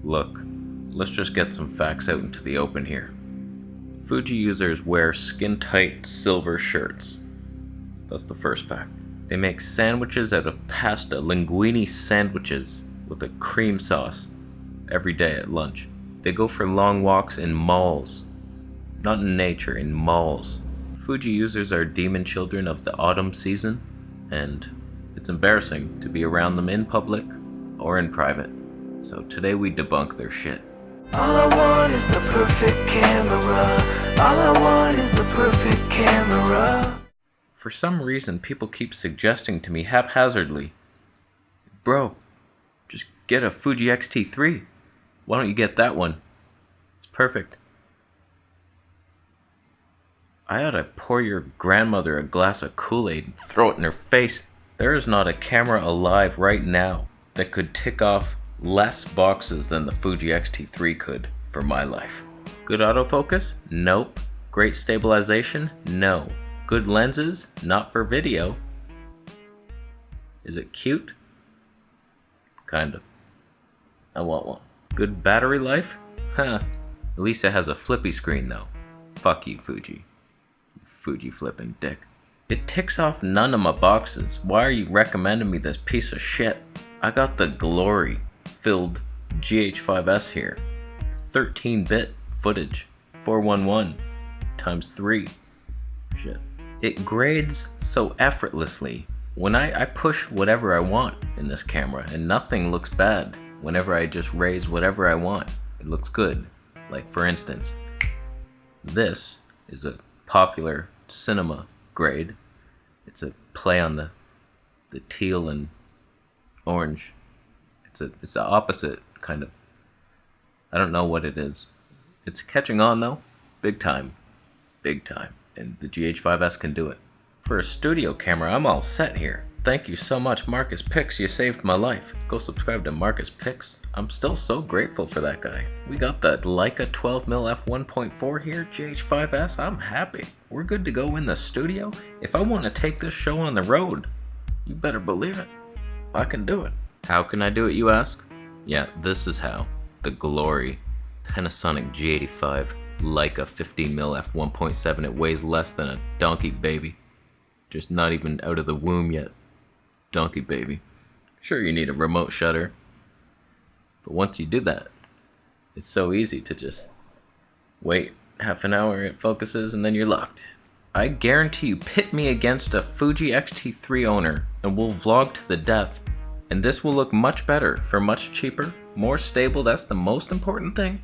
Look, let's just get some facts out into the open here. Fuji users wear skin-tight silver shirts. That's the first fact. They make sandwiches out of pasta, linguine sandwiches with a cream sauce every day at lunch. They go for long walks in malls. Not in nature, in malls. Fuji users are demon children of the autumn season, and it's embarrassing to be around them in public or in private. So today we debunk their shit. All I want is the perfect camera. All I want is the perfect camera. For some reason, people keep suggesting to me haphazardly, bro, just get a Fuji X-T3. Why don't you get that one? It's perfect. I ought to pour your grandmother a glass of Kool-Aid and throw it in her face. There is not a camera alive right now that could tick off less boxes than the Fuji X-T3 could for my life. Good autofocus? Nope. Great stabilization? No. Good lenses? Not for video. Is it cute? Kind of. I want one. Good battery life? Huh. At least it has a flippy screen though. Fuck you, Fuji. Fuji flipping dick. It ticks off none of my boxes. Why are you recommending me this piece of shit? I got the glory-filled GH5S here. 13-bit footage. 411 times 3. Shit. It grades so effortlessly. When I push whatever I want in this camera and nothing looks bad. Whenever I just raise whatever I want, it looks good. Like for instance, this is a popular cinema grade. It's a play on the teal and orange. It's the opposite kind of. I don't know what it is. It's catching on though, big time, and the GH5S can do it. For a studio camera, I'm all set here. Thank you so much, Marcus Pix. You saved my life. Go subscribe to Marcus Pix. I'm still so grateful for that guy. We got the Leica 12mm f1.4 here, GH5S. I'm happy. We're good to go in the studio. If I want to take this show on the road, you better believe it. I can do it. How can I do it, you ask? Yeah, this is how. The glory. Panasonic G85 Leica 15mm f1.7. It weighs less than a donkey baby. Just not even out of the womb yet. Donkey baby. Sure, you need a remote shutter. But once you do that, it's so easy to just wait half an hour, it focuses, and then you're locked in. I guarantee you, pit me against a Fuji X-T3 owner, and we'll vlog to the death. And this will look much better for much cheaper, more stable. That's the most important thing.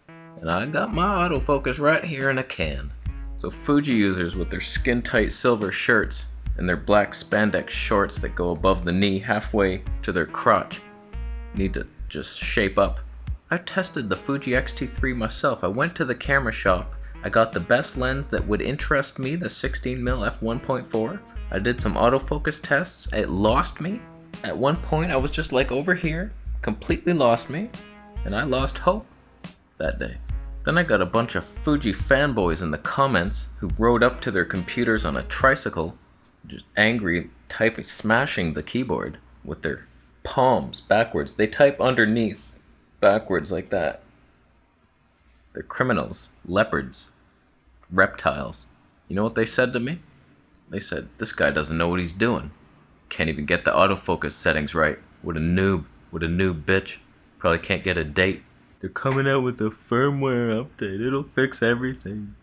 And I got my autofocus right here in a can. So Fuji users with their skin-tight silver shirts and their black spandex shorts that go above the knee halfway to their crotch need to just shape up. I tested the Fuji X-T3 myself. I went to the camera shop. I got the best lens that would interest me, the 16mm f1.4. I did some autofocus tests. It lost me. At one point I was just like over here, completely lost me, and I lost hope that day. Then I got a bunch of Fuji fanboys in the comments who rode up to their computers on a tricycle, just angry, typing, smashing the keyboard with their palms backwards. They type underneath, backwards like that. They're criminals, leopards, reptiles. You know what they said to me? They said, this guy doesn't know what he's doing. Can't even get the autofocus settings right. What a noob bitch. Probably can't get a date. They're coming out with a firmware update. It'll fix everything.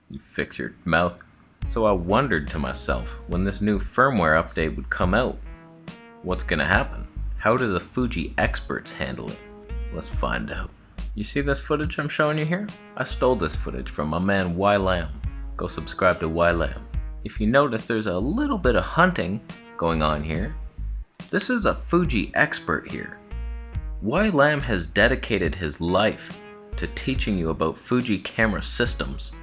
You fix your mouth. So I wondered to myself, when this new firmware update would come out, what's gonna happen? How do the Fuji experts handle it? Let's find out. You see this footage I'm showing you here? I stole this footage from my man Y Lamb. Go subscribe to Y Lamb. If you notice, there's a little bit of hunting going on here. This is a Fuji expert here. Y Lamb has dedicated his life to teaching you about Fuji camera systems.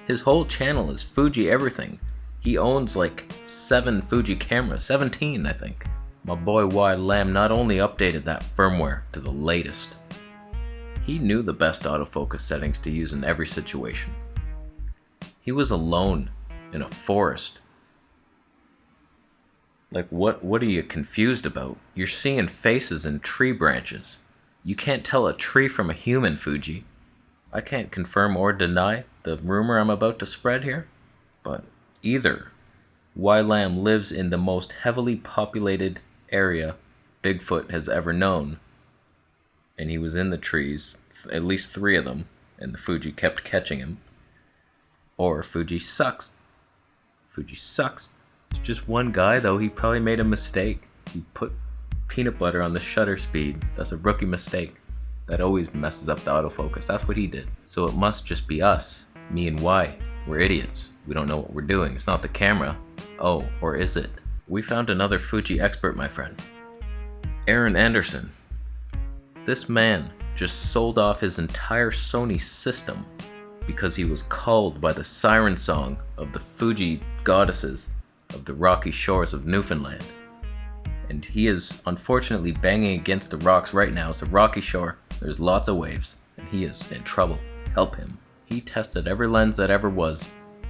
His whole channel is Fuji everything. He owns like 7 Fuji cameras, 17 I think. My boy Y Lamb not only updated that firmware to the latest, he knew the best autofocus settings to use in every situation. He was alone in a forest. Like what are you confused about? You're seeing faces in tree branches. You can't tell a tree from a human, Fuji. I can't confirm or deny the rumor I'm about to spread here, but either Y Lam lives in the most heavily populated area Bigfoot has ever known, and he was in the trees, at least 3 of them, and the Fuji kept catching him, or Fuji sucks. Fuji sucks. It's just one guy, though. He probably made a mistake. He put peanut butter on the shutter speed. That's a rookie mistake. That always messes up the autofocus. That's what he did. So it must just be us, me and Y. We're idiots. We don't know what we're doing. It's not the camera. Oh, or is it? We found another Fuji expert, my friend. Aaron Anderson. This man just sold off his entire Sony system because he was called by the siren song of the Fuji goddesses of the rocky shores of Newfoundland. And he is unfortunately banging against the rocks right now. It's a rocky shore. There's lots of waves, and he is in trouble. Help him. He tested every lens that ever was,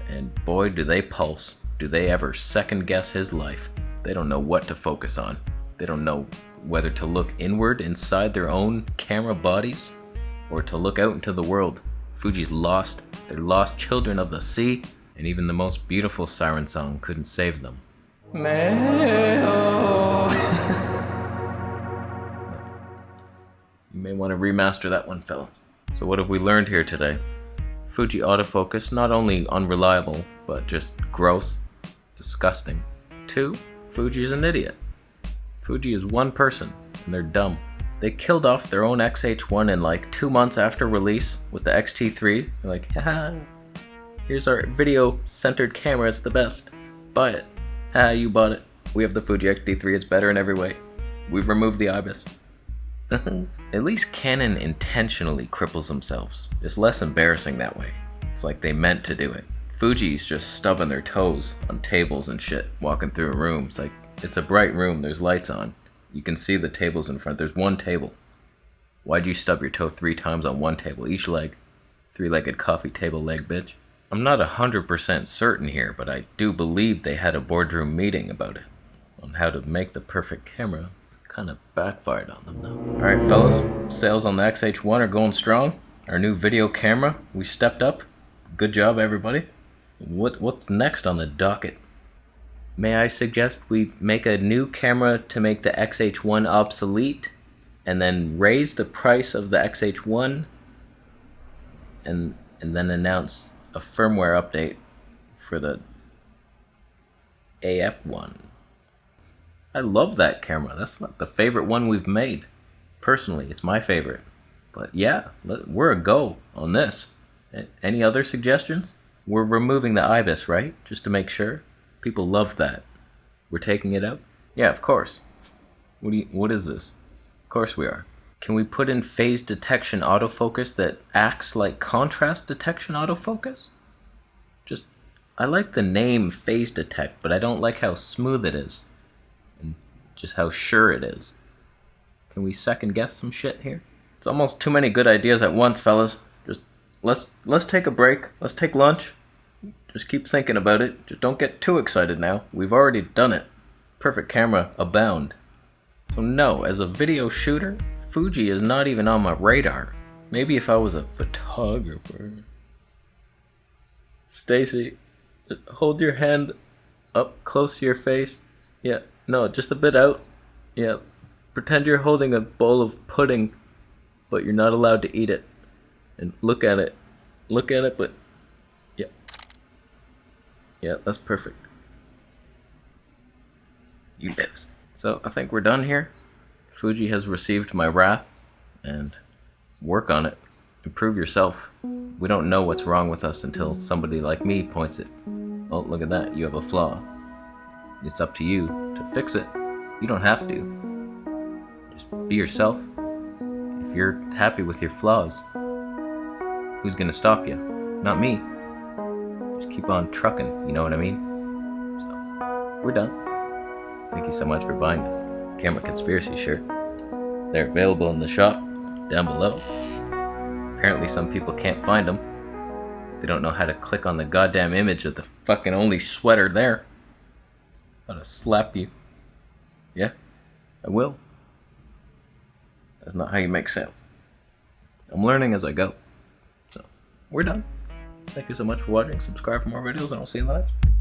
and boy, do they pulse. Do they ever second guess his life. They don't know what to focus on. They don't know whether to look inward inside their own camera bodies or to look out into the world. Fuji's lost. They're lost children of the sea, and even the most beautiful siren song couldn't save them. You may want to remaster that one, fellas. So what have we learned here today? Fuji autofocus, not only unreliable, but just gross, disgusting. 2, Fuji is an idiot. Fuji is one person, and they're dumb. They killed off their own XH1 in like 2 months after release with the XT3. They're like, haha, here's our video-centered camera, it's the best. Buy it. Ha, you bought it. We have the Fuji XT3, it's better in every way. We've removed the IBIS. At least Canon intentionally cripples themselves. It's less embarrassing that way. It's like they meant to do it. Fuji's just stubbing their toes on tables and shit, walking through a room. It's like, it's a bright room, there's lights on. You can see the tables in front, there's one table. Why'd you stub your toe 3 times on one table, each leg? 3-legged coffee table leg, bitch. I'm not 100% certain here, but I do believe they had a boardroom meeting about it, on how to make the perfect camera. Kind of backfired on them though. Alright fellas, sales on the XH1 are going strong. Our new video camera, we stepped up. Good job everybody. What's next on the docket? May I suggest we make a new camera to make the XH1 obsolete, and then raise the price of the XH1, and then announce a firmware update for the AF1. I love that camera. That's the favorite one we've made. Personally, it's my favorite. But yeah, we're a go on this. Any other suggestions? We're removing the IBIS, right? Just to make sure. People loved that. We're taking it out? Yeah, of course. What is this? Of course we are. Can we put in phase detection autofocus that acts like contrast detection autofocus? I like the name phase detect, but I don't like how smooth it is. And just how sure it is. Can we second guess some shit here? It's almost too many good ideas at once, fellas. Just let's take a break. Let's take lunch. Just keep thinking about it. Just don't get too excited now. We've already done it. Perfect camera abound. So no, as a video shooter, Fuji is not even on my radar. Maybe if I was a photographer. Stacy, hold your hand up close to your face. Yeah, no, just a bit out. Yeah, pretend you're holding a bowl of pudding, but you're not allowed to eat it. And look at it. Look at it, but yeah. Yeah, that's perfect. You lose. So I think we're done here. Fuji has received my wrath, and work on it. Improve yourself. We don't know what's wrong with us until somebody like me points it. Oh, look at that, you have a flaw. It's up to you to fix it. You don't have to. Just be yourself. If you're happy with your flaws, who's gonna stop you? Not me. Just keep on trucking, you know what I mean? So, we're done. Thank you so much for buying the Camera Conspiracy shirt. They're available in the shop down below. Apparently some people can't find them. They don't know how to click on the goddamn image of the fucking only sweater there. I'm gonna slap you. Yeah, I will. That's not how you make sound. I'm learning as I go. So, we're done. Thank you so much for watching. Subscribe for more videos, and I'll see you in the next one.